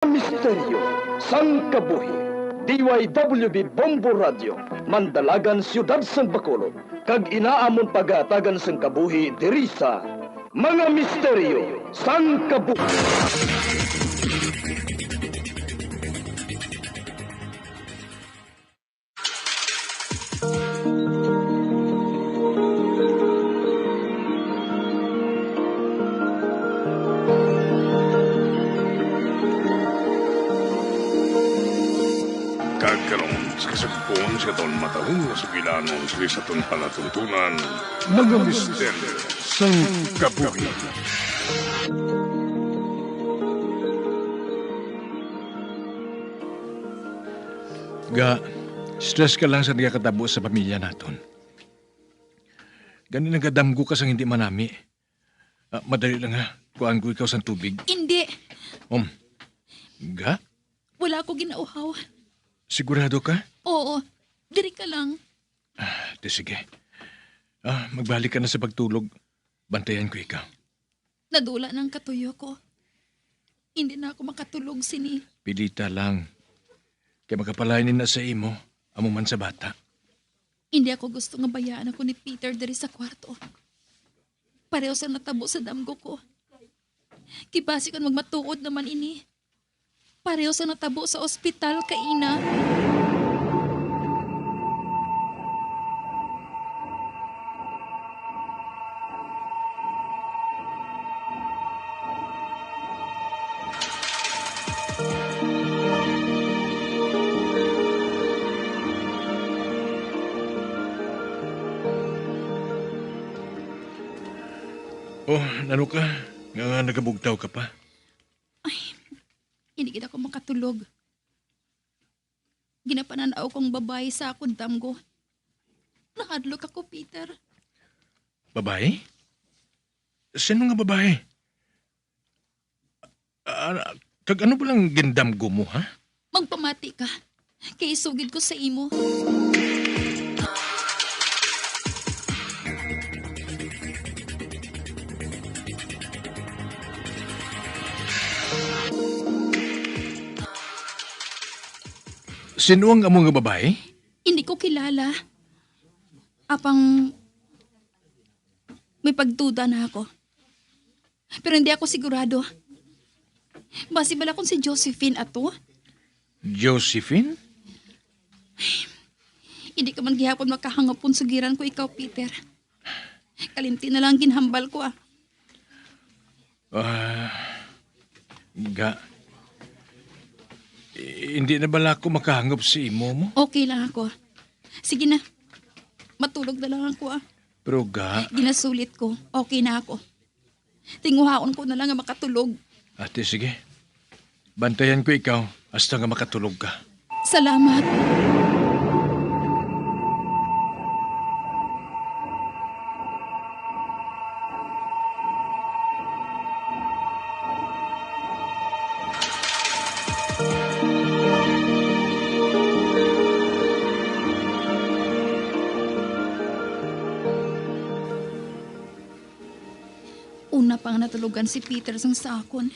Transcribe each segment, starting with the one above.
Misteryo, Sangkabuhi, DYWB Bombo Radio, Mandalagan Siyudad San Bacolod, kag inaamon pagatagan sang kabuhi diri sa Mga Misteryo, Sangkabuhi. Kasagpon sa taon matahong sa bilanon sa taon palatuntunan, mga misteryo sang kabuhi. Stress ka lang sa nagkakatabo sa pamilya naton. Ganin ang kadamgo ka sang hindi manami. Madali lang ha, kuhaan ko ikaw sa tubig. Hindi. Ga? Wala ko ginauhaw. Sigurado ka? Oo, diri ka lang. Di sige. Magbalik ka na sa pagtulog. Bantayan ko ikaw. Nadula ng katuyo ko. Hindi na ako makatulog sini. Pilita lang. Kaya makapalainin na sa imo, amo man sa bata. Hindi ako gusto nga bayaan ako ni Peter diri sa kwarto. Pareho sa natabo sa damgo ko. Kibasi kon magmatuod naman ini. Pareho sa natabo sa ospital kaina. Nano ka? Nga nagabugtaw ka pa? Hindi kita ako makatulog. Ginapananaw kong babae sa akong damgo. Nakadlok ako, Peter. Babae? Sino nga babae? Kag ano ba lang gindamgo mo, ha? Magpamati ka. Kaya isugid ko sa imo. Sino ang among nga babae? Hindi ko kilala. Apang may pagduda na ako. Pero hindi ako sigurado. Basi bala kung si Josephine ato? Josephine? Hindi ka man gihapon makahangapon sugiran ko ikaw, Peter. Kalimti na lang ginhambal ko Ga. Hindi na bala ako makahangap si imo mo? Okay lang ako. Sige na. Matulog na lang ako Pero ga. Ginasulit ko. Okay na ako. Tinguhaon ko na lang nga makatulog. Ate, sige. Bantayan ko ikaw hasta nga makatulog ka. Salamat. Una pang natulugan si Peter sang sakon.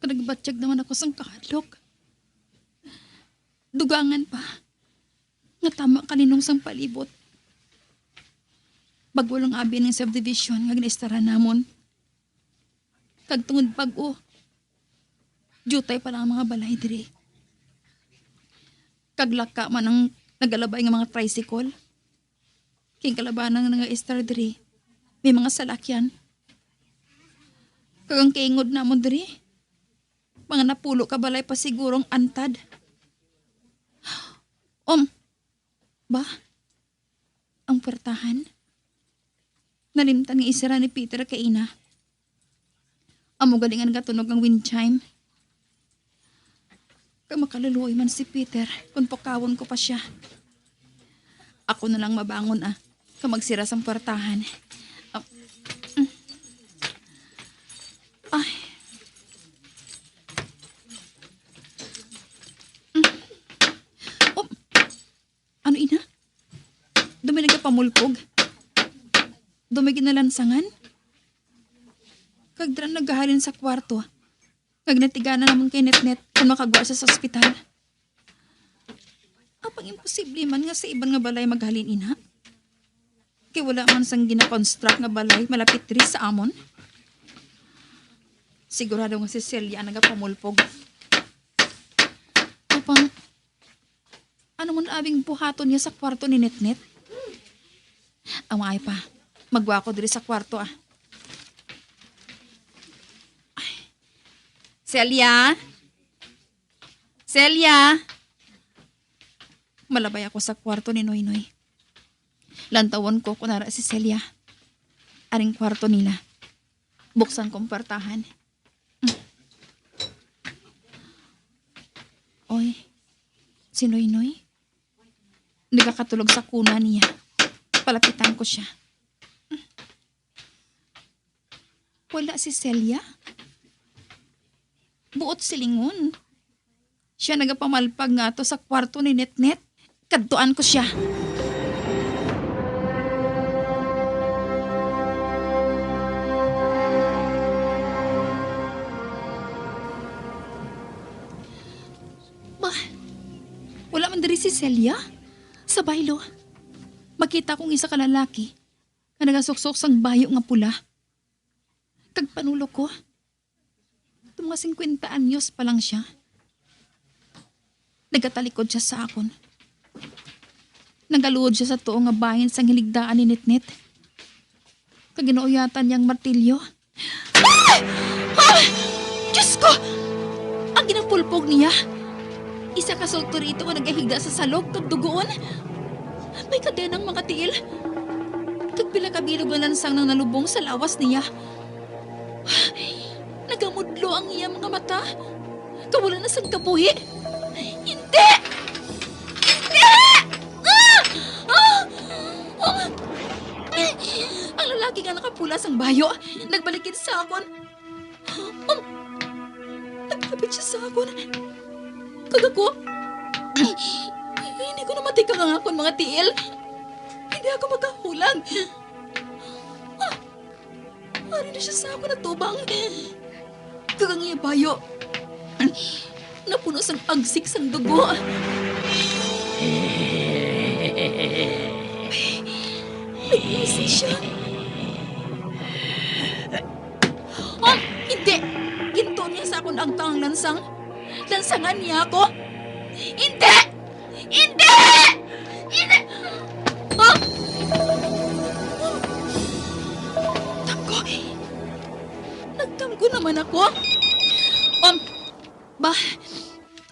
Kanagbatsyag naman ako sang kahadlok. Dugangan pa. Nga tama kaninong sang palibot. Bagwalang abi ng subdivision nga ginaistara namon. Kag tungod pag-o. Jutay pa lang ang mga balay diri. Kaglaka man ang nagalabay ng mga tricycle. King kalabanang nga istar diri. May mga salakyan. Kagang kaingod na mo diri. Mga napulo ka balay pa sigurong antad. Ba? Ang pertahan? Nalimtan ng isara ni Peter kay ina. Amo galingan katunog ang wind chime. Kaya makaluluoy man si Peter kung pakawon ko pa siya. Ako na lang mabangon kaya magsira sa pertahan. Ano ina? Dumi nagpamulpog. Dumi ginalansangan. Kagdran naghahalin sa kwarto. Ngagnatiga na naman kay Netnet kung makagwa siya sa ospital. Apang imposible man nga sa ibang nga balay maghalin ina. Kay wala man sang gina-construct nga balay malapit diri sa amon. Sigurado nga si Celia nagapamulpog. Apang, ano man abing buhaton niya sa kwarto ni Netnet? Ang pa, magwa ko diri sa kwarto ah. Ay. Celia? Celia? Malabay ako sa kwarto ni Noynoy. Lantawon ko kunara si Celia. Aring kwarto nila. Buksan kong partahan. Oy, si Noynoy? Nagkakatulog sa kuna niya. Palapitan ko siya. Wala si Celia? Buot silingon. Siya nagapamalpag nga to sa kwarto ni Netnet. Kadtuan ko siya. Wala man diri si Celia? Sa baylo. Makita kong isa ka lalaki na nagasuksok sang bayo nga pula. Kag panulo ko. Ito mga 50 anyos pa lang siya. Nagatalikod siya sa akon. Nagaluod siya sa tuong nga bahin sang hiligdaan ni Netnet. Kag ginuuyatan niyang martilyo. Ay! Ay! Diyos ko! Ang ginapulpog niya. Isa ka sulto rito nga nagahigda sa salog kag dugoon. May kadenang mga tiil. Kag pila kabilog nga lansang nang nalubong sa lawas niya. Nagamudlo ang iya mga mata. Kawalan na sang kabuhi. Hindi! Hindi! Ang lalaki nga nakapula sang bayo. Nagbalikin sa akon. Naglapit siya sa akon. Kag ako, hindi ko na matikang ang akon mga tiil. Hindi ako makahulang. Hari na siya sa ako na tubang. Kag ang iya bayo. Napuno sang agsik sang dugo. Nag-isip siya. Hindi! Ginto niya sa akon ang tang lansang. Lansangan niya ako? Hindi! Hindi! Hindi! Tanggo! Nagtanggo naman ako?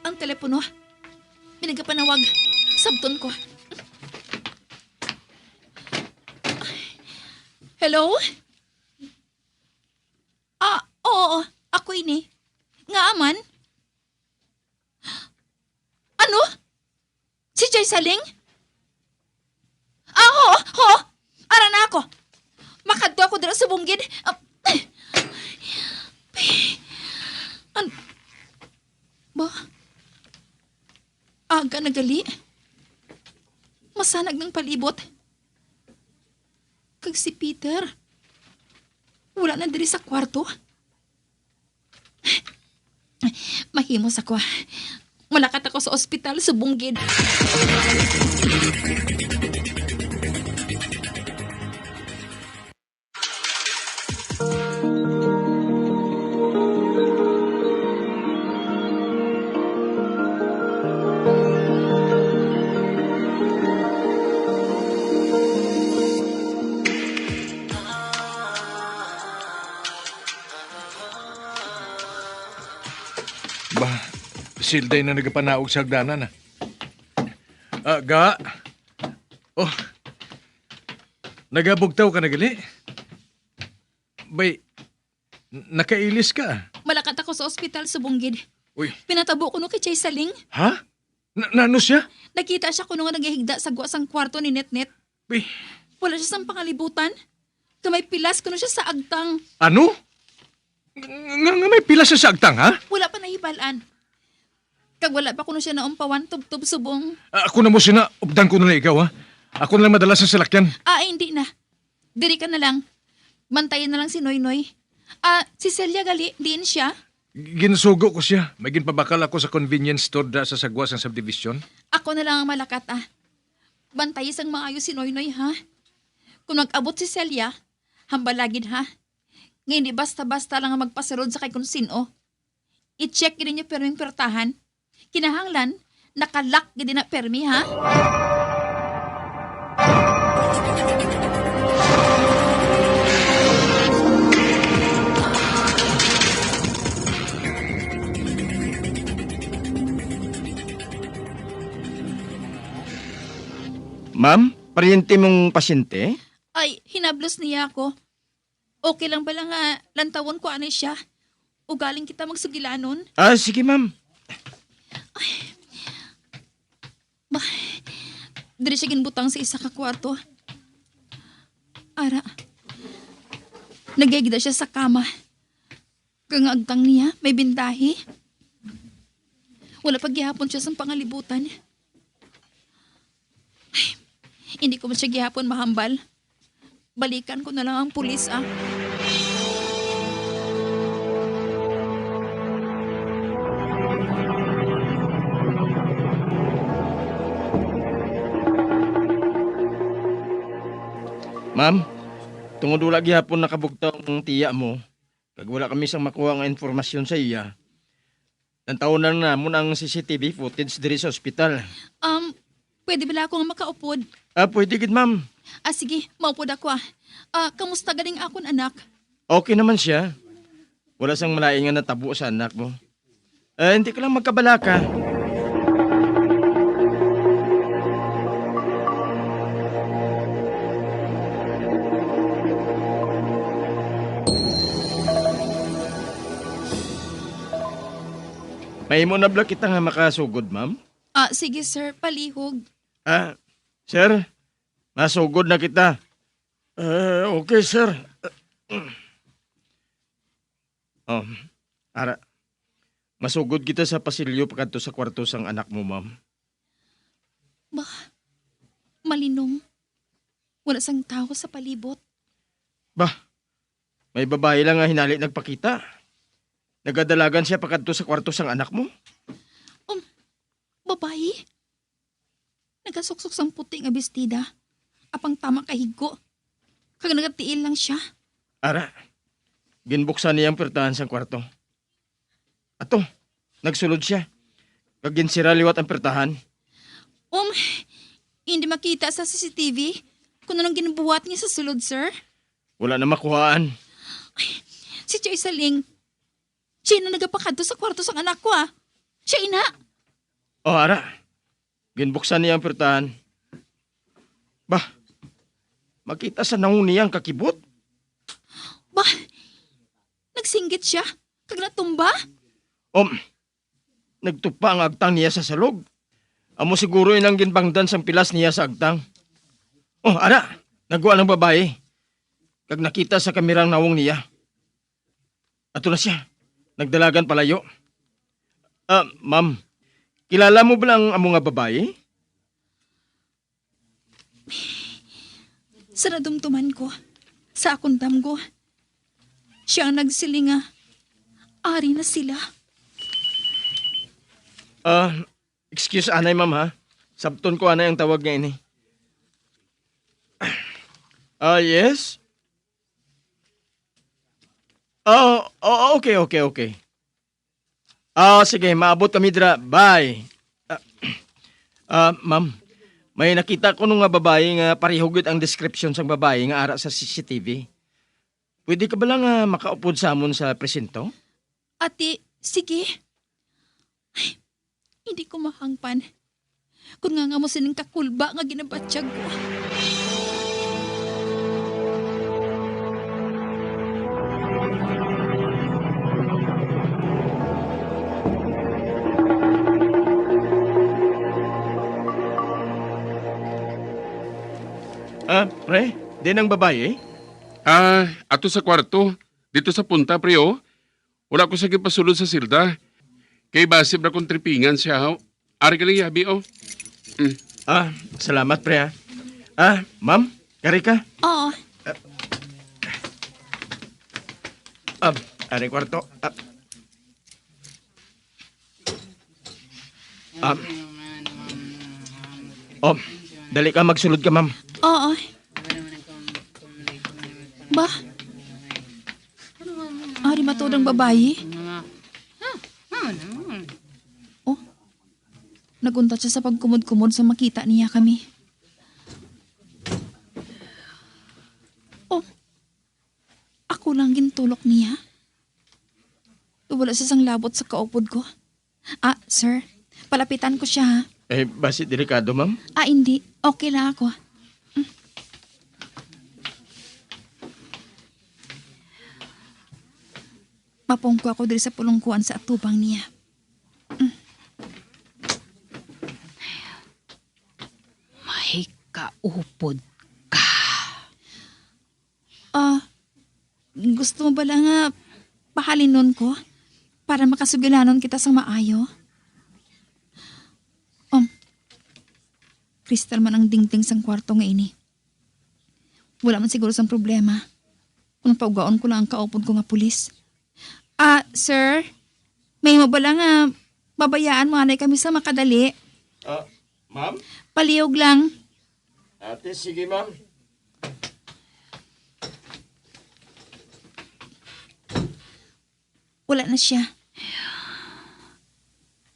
Ang telepono. Pinagapanawag. Sabton ko. Hello? Oo. Ako ini. Nga aman? Ano? Si Jay Saling? Ho! Ara na ako. Makadto ako dira sa bunggid. Ba? Aga nagali. Masanag ng palibot. Kag si Peter. Wala na diri sa kwarto. Mahimos ako. Malakat ako sa ospital sa bunggid. Silday na nagapanaog sa hagdanan, Ga? Oh, nagabugtaw ka na gali? Bay, nakailis ka. Malakat ako sa ospital sa bunggid. Uy. Pinatabo ko no kay Chay Saling. Ha? Nano siya? Nakita siya kuno nga nagahigda sa guwasang kwarto ni Netnet. Bay. Wala siya sang pangalibutan. Kamay pilas kuno siya sa agtang. Ano? Nga may pila siya sa agtang, ha? Wala pa nahibalaan. Kag wala pa kuno siya naumpawan tubtob subong. Ako na mo sina, updan ko na ikaw, ha? Ako na lang madala sa salakyan. Hindi na. Diri ka na lang. Mantayin na lang si Noynoy. Si Celia gali, diin siya. Ginsugo ko siya. May ginpabakal ako sa convenience store da sa sagwas ng subdivision. Ako na lang ang malakat Bantay isang maayos si Noynoy ha. Kung mag-abot si Celia, hambalagid ha. Ngayon di basta-basta lang ang magpasarod sa kay kung sino. I-check gini niyo perming pertahan. Kinahanglan, nakalak gini na permi ha. Ma'am, paryente mong pasyente? Ay, hinablos niya ako. Okay lang ba lang nga lantawon ko ano siya? Ugaling kita magsugilanon? Sige ma'am. Diri siya ginbutang sa isa ka kwarto. Ara, nagagida siya sa kama. Kung agtang niya, may bindahi. Wala paghihapon siya sa pangalibutan. Ay, hindi ko man siya gihapon mahambal. Balikan ko na lang ang pulis Ma'am, tungod wala gihapon nakabugtong ang tiya mo, kag wala kami sang makuha nga informasyon sa iya. Nantaon na namon ang CCTV footage diri sa ospital. Pwede bala ako nga makaupod? Pwede gid ma'am. Sige, maupod ako kamusta galing akon anak? Okay naman siya. Wala sang malaing nga natabo sa anak mo. Hindi ka lang magkabalaka. May mo na bla kita nga makasugod, ma'am? Sige sir, palihog. Sir, masugod na kita. Okay, sir. Ara, masugod kita sa pasilyo pagkanto sa kwarto sang anak mo, ma'am. Malinong. Wala sang tao sa palibot. May babae lang nga hinali nagpakita. Nagadalagan siya pagkanto sa kwarto sang anak mo. Babae? Nagasuksok sang puti nga bestida. Apang tama kahigko. Kag nagatiil lang siya. Ara, ginbuksan niya ang pertahan sang kwarto. Ato, nagsulod siya. Kag ginsira liwat ang pertahan. Hindi makita sa CCTV kung anong ginabuhat niya sa sulod, sir. Wala na makuhaan. Si Choy Saling, siya na nagapakadto sa kwarto sang anak ko Siya ina. Ara, ginbuksan niya ang pertahan. Makita sa naong niyang kakibot. Nagsinggit siya. Kag natumba. Nagtupa ang agtang niya sa salog. Amo siguro inang ginbangdan sang pilas niya sa agtang. Ara, nagwa ng babae. Kag nakita sa kamerang nawong niya. Ato na siya. Nagdalagan palayo. Ma'am, kilala mo ba lang amo nga babae? Sa nadumtuman ko, sa akong damgo, siya ang nagsilinga. Ari na sila. Excuse anay ma'am ha. Sabton ko anay ang tawag nga ini. Yes? Okay. Sige, maabot kami dira. Bye. Ma'am, may nakita ko nung nga babae nga parihugit ang description sang babae nga ara sa CCTV. Pwede ka ba lang makaupod sa amon sa presinto? Ate, sige. Ay, hindi ko mahangpan. Kung nga mo sining kakulba nga ginabatsyag ko. Pre, din ang babae? Ato sa kwarto. Dito sa punta, pre, oh. Wala ko sa pasulod sa silda. Kay basib na kong tripingan siya, ho. Ari ka lang yabi, oh. Salamat, pre, ha. Ma'am, kari ka? Oo. Ari kwarto. Oh, dali ka magsulod ka, ma'am. Oo. Ba? Ari matudang babayi? Oh, naguntat siya sa pagkumod-kumod sa makita niya kami. Oh, ako lang gintulok niya. Wala siya sang labot sa kaupod ko. Sir, palapitan ko siya ha. Basit delikado, ma'am. Hindi. Okay lang ako. Mapungko ako diri sa pulungkuan sa atubang niya. May kaupod ka. Gusto mo bala nga pahalinon ko para makasugilanon kita sa maayo? Kristal man ang dingding sang kwarto nga ini. Wala man siguro sang problema. Kung paugaon ko lang ang kaupod ko nga pulis. Sir, may mabala nga babayaan mo anay kami sa makadali. Ma'am? Palihog lang. Ate, sige, ma'am. Wala na siya.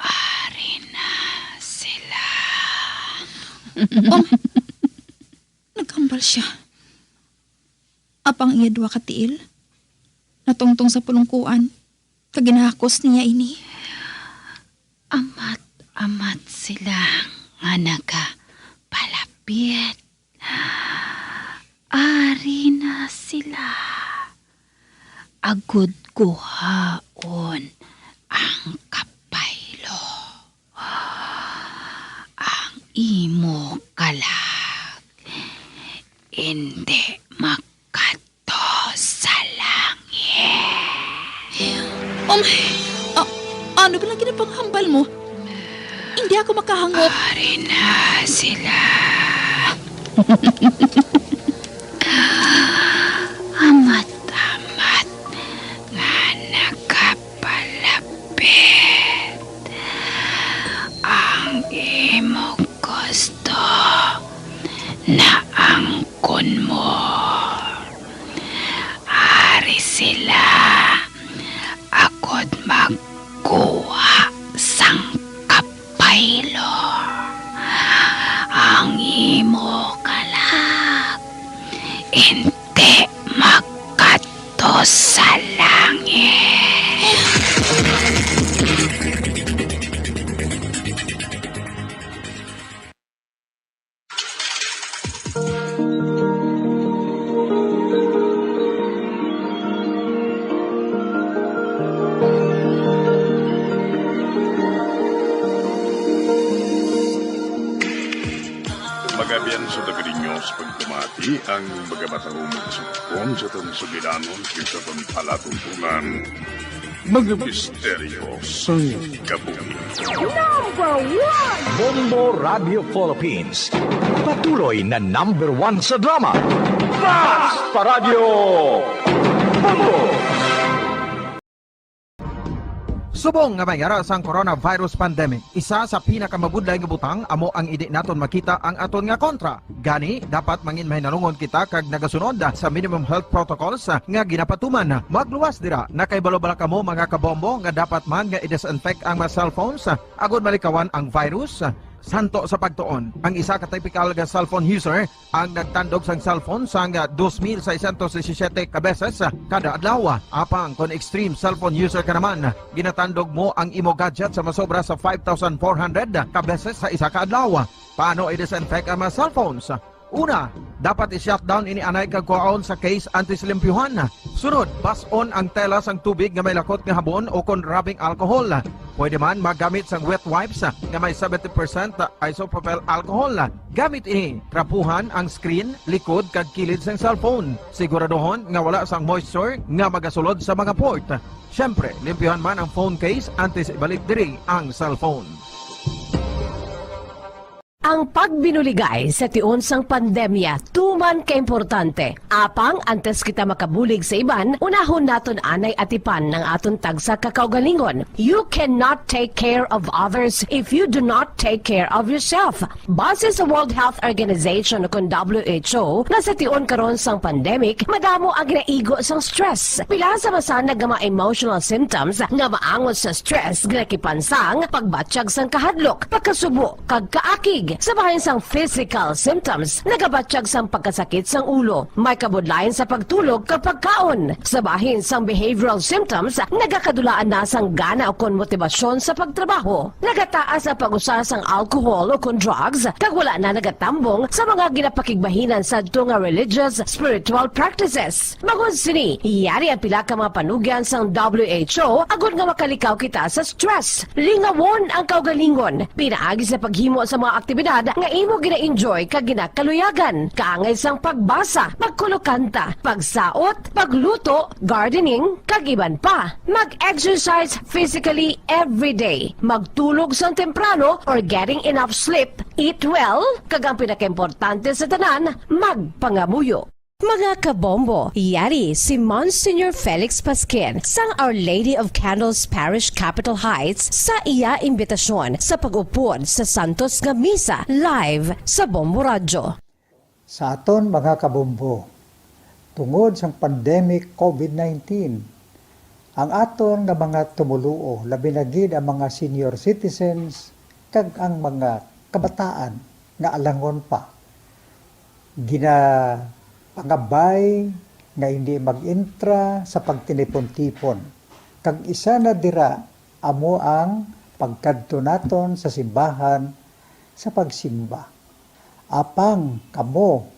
Ari na sila. Nagkambal siya. Apang iya dua katiil. Natungtong sa pulungkuan. Kaginahakos niya ini. Amat sila nga palapit. Ari na sila. Agud kuhaon ang kapaylo. Ang imo kalag. Hindi makato sa langit. Ano ba lang ginapanghambal mo? Hindi ako makahangop. Ari na sila. Amat-amat nga nakapalapit. Ang imo gusto na angkon mo. Ari sila. Ako't magkuha sang kapaylo. Ang imo kalag. Hindi makato sa langit. Magabian sa dagalinyo sa pagtumati ang magabatahong magsukon sa itong sugilanon sa itong palatuntunan. Mga misteryo sa kabuhi. Bombo Radio Philippines. Patuloy na #1 sa drama. Basta Radio Bombo! Subong nga mayara sang coronavirus pandemic, isa sa pinakamabudlay nga butang amo ang idi naton makita ang aton nga kontra. Gani dapat mangin mahinalungon kita kag nagasunod sa minimum health protocols nga ginapatuman. Magluwas dira na kay balobala kamo mga kabombo nga dapat man nga i-disinfect ang mga cellphones agud malikawan ang virus. Santo sa pagtuon, ang isa ka typical nga cellphone user ang nagtandog sang cellphone sang 2,617 ka beses kada adlaw. Apang kon extreme cellphone user ka naman, ginatandog mo ang imo gadget sa masobra sa 5,400 ka beses sa isa ka adlaw. Paano i-disinfect ang mga cellphones? Una, dapat i-shutdown ini anay kagkuhaon sa case antislimpyuhan. Sunod, bason ang tela sang tubig nga may lakot nga habon o kon rubbing alcohol. Pwede man magamit sang wet wipes nga may 70% isopropyl alcohol. Gamit ini, trapuhan ang screen, likod kag kilid sang cellphone. Siguraduhon nga wala sang moisture nga magasulod sa mga port. Syempre, limpyuhan man ang phone case antes ibalik diri ang cellphone. Ang pagbinuligay sa tiun sang pandemya tuman ka importante. Apang antes kita makabulig sa iban, unahon naton anay atipan ng aton tagsa kakaugalingon. You cannot take care of others if you do not take care of yourself. Base sa World Health Organization o WHO, na sa tiun karon sang pandemic, madamo ang naigo sang stress. Pila sa masanag nga mga emotional symptoms nga maangon sa stress gnakipansang pagbatsyag sang kahadlok, pagkasubo, kag kaakig. Sa bahin sang physical symptoms, nagabatsyag sang pagkasakit sang ulo, may kabudlayan sa pagtulog kag pagkaon. Sa bahin sang behavioral symptoms, nagakadulaan na sang gana o kon motibasyon sa pagtrabaho. Nagataas ang pag-usa sang alcohol o kon drugs, kag wala na nagatambong sa mga ginapakigbahinan sa nga religious, spiritual practices. Magun sini, iyari ang pila ka mga panugyan sang WHO agud nga makalikaw kita sa stress. Lingawon ang kaugalingon, pinaagi sa paghimo sa mga aktibidad nga imo gina-enjoy kag ginakaluyagan, kaangay sang pagbasa, pagkulokanta, pagsaot, pagluto, gardening, kag iban pa. Mag-exercise physically every day, magtulog sang temprano or getting enough sleep, eat well, kag ang pinakaimportante sa tanan, magpangamuyo. Mga kabombo, yari si Monsignor Felix Pasquin sang Our Lady of Candles Parish Capitol Heights sa iya imbitasyon sa pag-upod sa Santos nga Misa live sa Bombo Radio. Sa aton mga kabombo, tungod sa pandemic COVID-19, ang aton nga mga tumuluo, labi na gid ang mga senior citizens kag ang mga kabataan nga alangon pa, pangabay nga hindi mag-intra sa pagtinipon-tipon. Kag isa na dira amo ang pagkadto naton sa simbahan sa pagsimba. Apang kamo